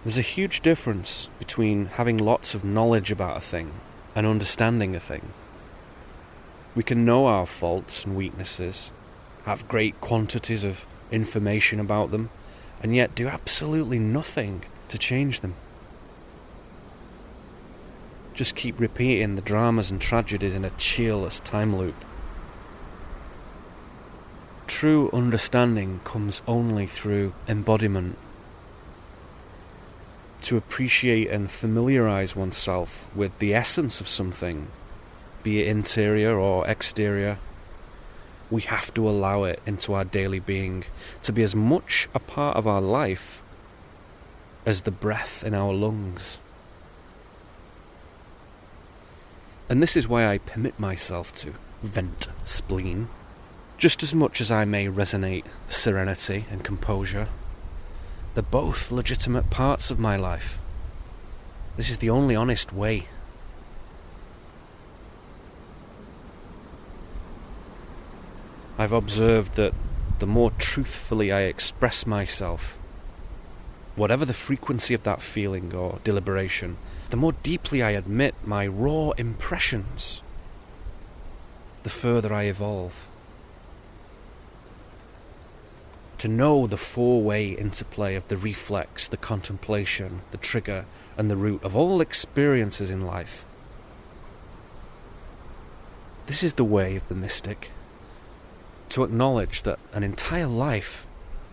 There's a huge difference between having lots of knowledge about a thing and understanding a thing. We can know our faults and weaknesses, have great quantities of information about them, and yet do absolutely nothing to change them. Just keep repeating the dramas and tragedies in a cheerless time loop. True understanding comes only through embodiment. To appreciate and familiarize oneself with the essence of something, be it interior or exterior, we have to allow it into our daily being to be as much a part of our life as the breath in our lungs. And this is why I permit myself to vent spleen, just as much as I may resonate serenity and composure. They're both legitimate parts of my life. This is the only honest way. I've observed that the more truthfully I express myself, whatever the frequency of that feeling or deliberation, the more deeply I admit my raw impressions, the further I evolve. To know the four-way interplay of the reflex, the contemplation, the trigger, and the root of all experiences in life. This is the way of the mystic. To acknowledge that an entire life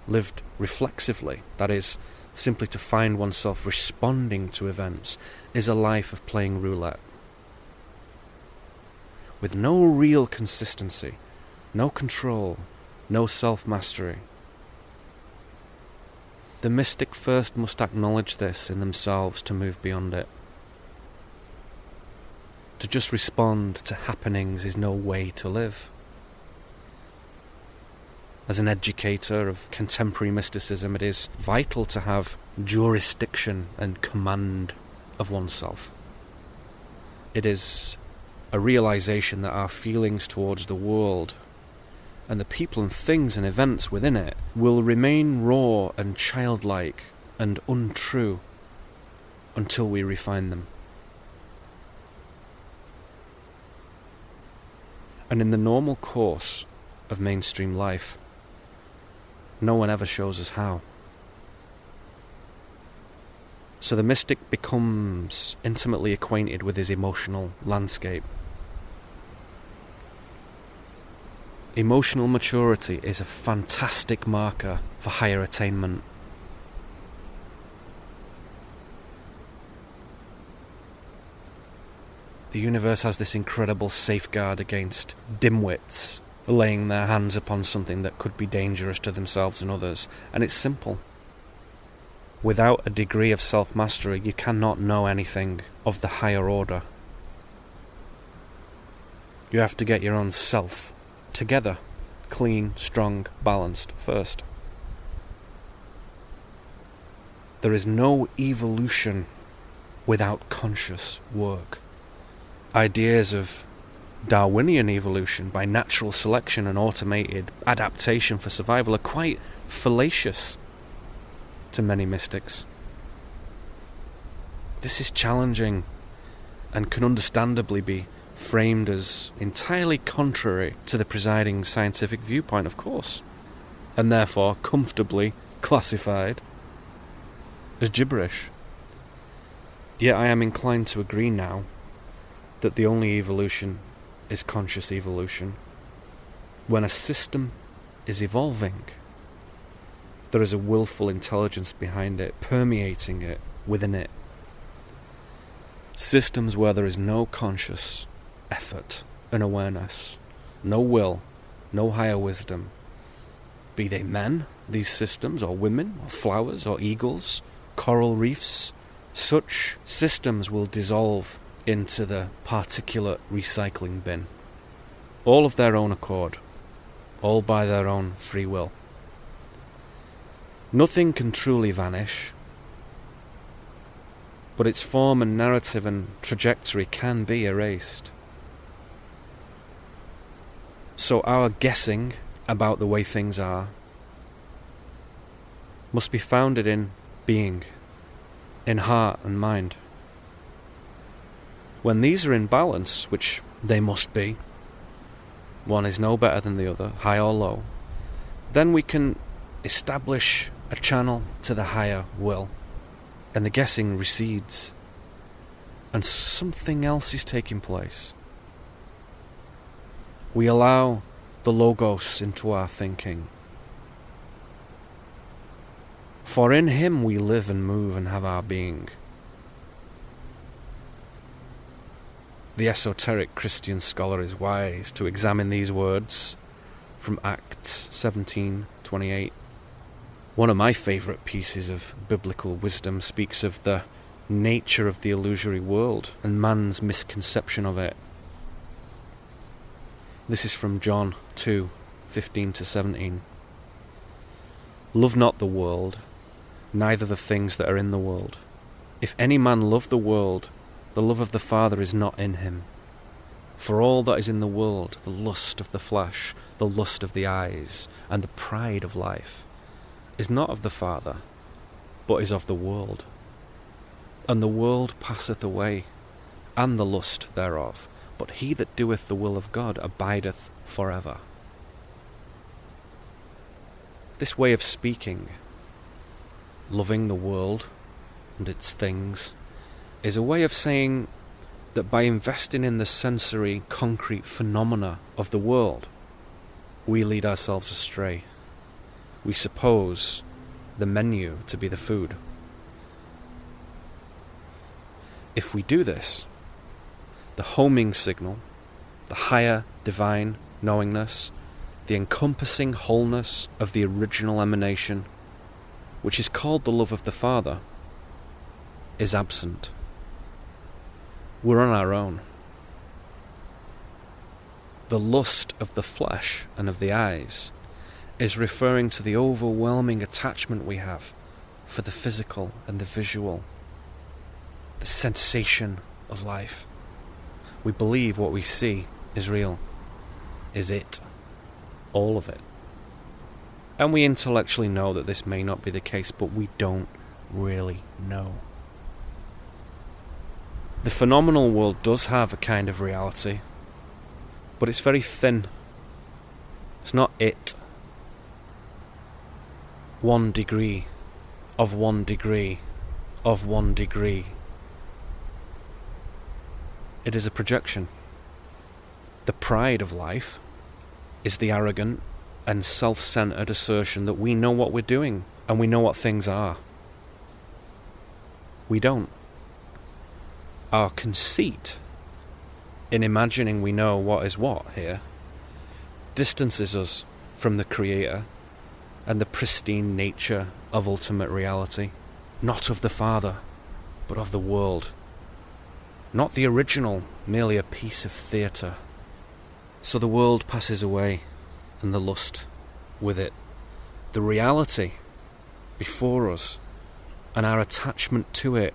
lived reflexively, that is, simply to find oneself responding to events, is a life of playing roulette. With no real consistency, no control, no self-mastery. The mystic first must acknowledge this in themselves to move beyond it. To just respond to happenings is no way to live. As an educator of contemporary mysticism, it is vital to have jurisdiction and command of oneself. It is a realization that our feelings towards the world and the people and things and events within it will remain raw and childlike and untrue until we refine them. And in the normal course of mainstream life, no one ever shows us how. So the mystic becomes intimately acquainted with his emotional landscape. Emotional maturity is a fantastic marker for higher attainment. The universe has this incredible safeguard against dimwits laying their hands upon something that could be dangerous to themselves and others, and it's simple. Without a degree of self-mastery, you cannot know anything of the higher order. You have to get your own self together, clean, strong, balanced first. There is no evolution without conscious work. Ideas of Darwinian evolution by natural selection and automated adaptation for survival are quite fallacious to many mystics. This is challenging and can understandably be framed as entirely contrary to the presiding scientific viewpoint, of course, and therefore comfortably classified as gibberish. Yet I am inclined to agree now that the only evolution is conscious evolution. When a system is evolving, there is a willful intelligence behind it, permeating it, within it. Systems where there is no conscious effort and awareness, no will, no higher wisdom, be they men, these systems, or women, or flowers, or eagles, coral reefs, such systems will dissolve into the particulate recycling bin, all of their own accord, all by their own free will. Nothing can truly vanish, but its form and narrative and trajectory can be erased. So our guessing about the way things are must be founded in being, in heart and mind. When these are in balance, which they must be, one is no better than the other, high or low, then we can establish a channel to the higher will, and the guessing recedes, and something else is taking place. We allow the logos into our thinking. For in him we live and move and have our being. The esoteric Christian scholar is wise to examine these words from Acts 17:28. One of my favourite pieces of biblical wisdom speaks of the nature of the illusory world and man's misconception of it. This is from John 2:15-17. Love not the world, neither the things that are in the world. If any man love the world, the love of the Father is not in him. For all that is in the world, the lust of the flesh, the lust of the eyes, and the pride of life, is not of the Father, but is of the world. And the world passeth away, and the lust thereof, but he that doeth the will of God abideth forever. This way of speaking, loving the world and its things, is a way of saying that by investing in the sensory, concrete phenomena of the world, we lead ourselves astray. We suppose the menu to be the food. If we do this, the homing signal, the higher divine knowingness, the encompassing wholeness of the original emanation, which is called the love of the Father, is absent. We're on our own. The lust of the flesh and of the eyes is referring to the overwhelming attachment we have for the physical and the visual, the sensation of life. We believe what we see is real, is it, all of it. And we intellectually know that this may not be the case, but we don't really know. The phenomenal world does have a kind of reality, but it's very thin. It's not it. 1 degree of 1 degree of 1 degree. It is a projection. The pride of life is the arrogant and self-centered assertion that we know what we're doing and we know what things are. We don't. Our conceit in imagining we know what is what here distances us from the Creator and the pristine nature of ultimate reality, not of the Father, but of the world. Not the original, merely a piece of theatre. So the world passes away, and the lust with it. The reality before us and our attachment to it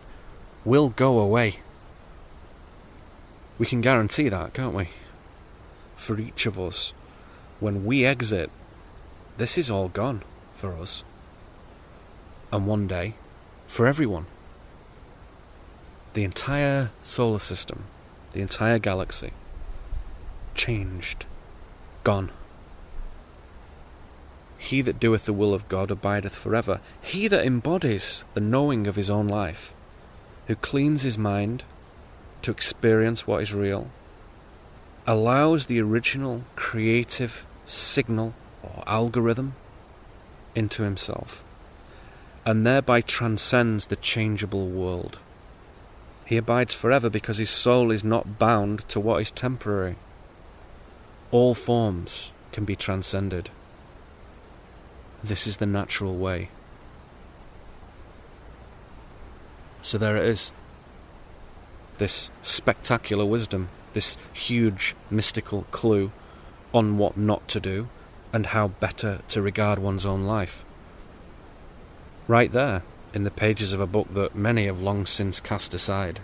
will go away. We can guarantee that, can't we? For each of us, when we exit, this is all gone for us. And one day, for everyone. The entire solar system, the entire galaxy, changed, gone. He that doeth the will of God abideth forever. He that embodies the knowing of his own life, who cleans his mind to experience what is real, allows the original creative signal or algorithm into himself, and thereby transcends the changeable world. He abides forever because his soul is not bound to what is temporary. All forms can be transcended. This is the natural way. So there it is. This spectacular wisdom, this huge mystical clue on what not to do and how better to regard one's own life. Right there, in the pages of a book that many have long since cast aside.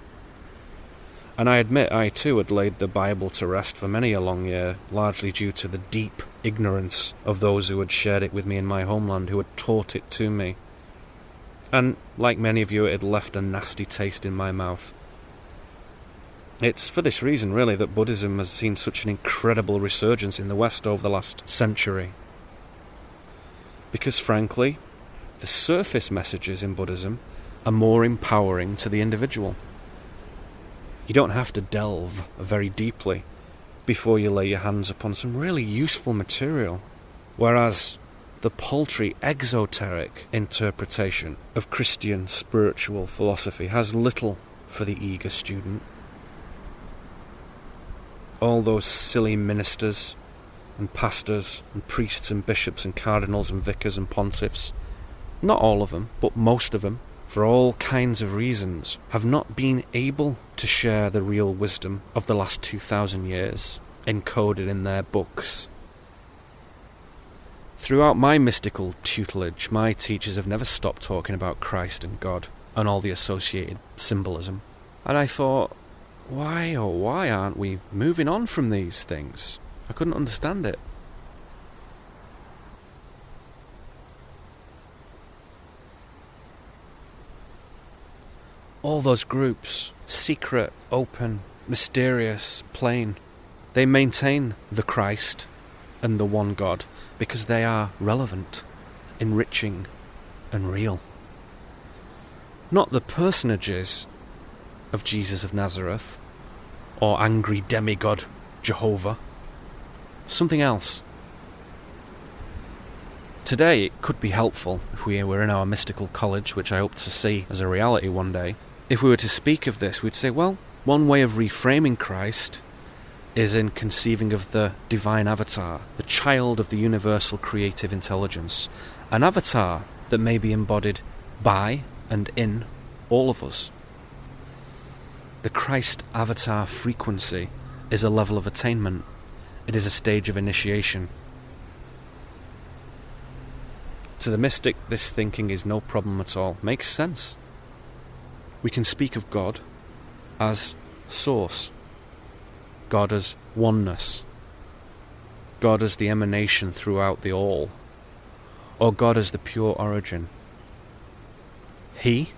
And I admit I too had laid the Bible to rest for many a long year, largely due to the deep ignorance of those who had shared it with me in my homeland, who had taught it to me. And like many of you, it had left a nasty taste in my mouth. It's for this reason, really, that Buddhism has seen such an incredible resurgence in the West over the last century. Because, frankly, the surface messages in Buddhism are more empowering to the individual. You don't have to delve very deeply before you lay your hands upon some really useful material. Whereas the paltry, exoteric interpretation of Christian spiritual philosophy has little for the eager student. All those silly ministers and pastors and priests and bishops and cardinals and vicars and pontiffs, not all of them, but most of them, for all kinds of reasons, have not been able to share the real wisdom of the last 2,000 years, encoded in their books. Throughout my mystical tutelage, my teachers have never stopped talking about Christ and God and all the associated symbolism. And I thought, why aren't we moving on from these things? I couldn't understand it. All those groups, secret, open, mysterious, plain, they maintain the Christ and the one God because they are relevant, enriching, and real. Not the personages of Jesus of Nazareth or angry demigod Jehovah. Something else. Today it could be helpful, if we were in our mystical college, which I hope to see as a reality one day, if we were to speak of this, we'd say, well, one way of reframing Christ is in conceiving of the divine avatar, the child of the universal creative intelligence, an avatar that may be embodied by and in all of us. The Christ avatar frequency is a level of attainment. It is a stage of initiation. To the mystic, this thinking is no problem at all. Makes sense. We can speak of God as source, God as oneness, God as the emanation throughout the all, or God as the pure origin. He,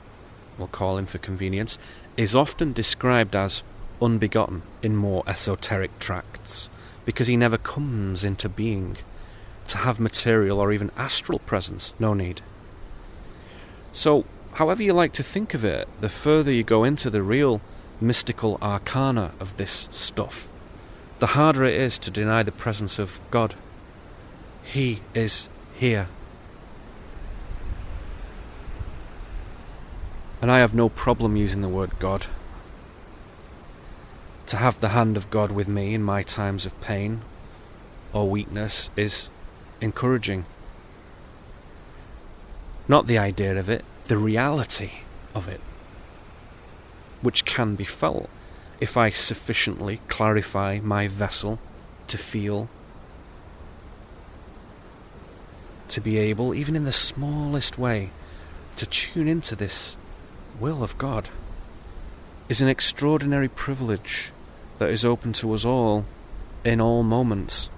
we'll call him for convenience, is often described as unbegotten in more esoteric tracts, because he never comes into being. To have material or even astral presence, no need. So, however you like to think of it, the further you go into the real mystical arcana of this stuff, the harder it is to deny the presence of God. He is here. And I have no problem using the word God. To have the hand of God with me in my times of pain or weakness is encouraging. Not the idea of it, the reality of it, which can be felt if I sufficiently clarify my vessel to feel, to be able, even in the smallest way, to tune into this will of God, is an extraordinary privilege that is open to us all in all moments.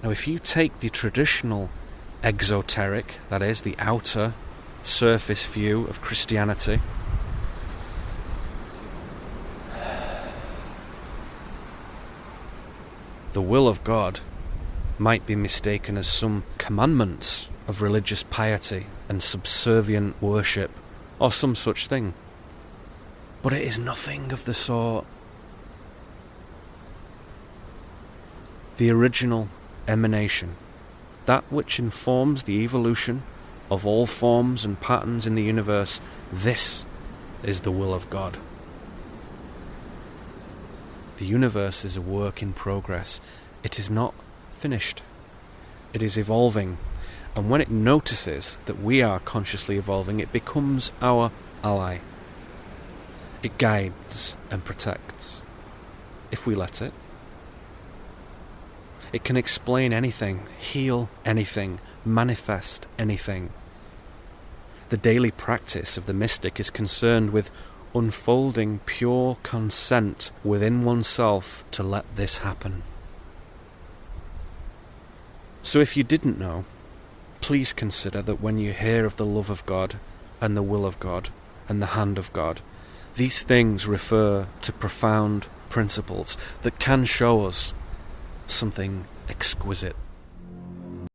Now, if you take the traditional exoteric, that is, the outer surface view of Christianity, the will of God might be mistaken as some commandments of religious piety and subservient worship, or some such thing. But it is nothing of the sort. The original emanation, that which informs the evolution of all forms and patterns in the universe, this is the will of God. The universe is a work in progress. It is not finished. It is evolving. And when it notices that we are consciously evolving, it becomes our ally. It guides and protects, if we let it. It can explain anything, heal anything, manifest anything. The daily practice of the mystic is concerned with unfolding pure consent within oneself to let this happen. So if you didn't know, please consider that when you hear of the love of God and the will of God and the hand of God, these things refer to profound principles that can show us something exquisite.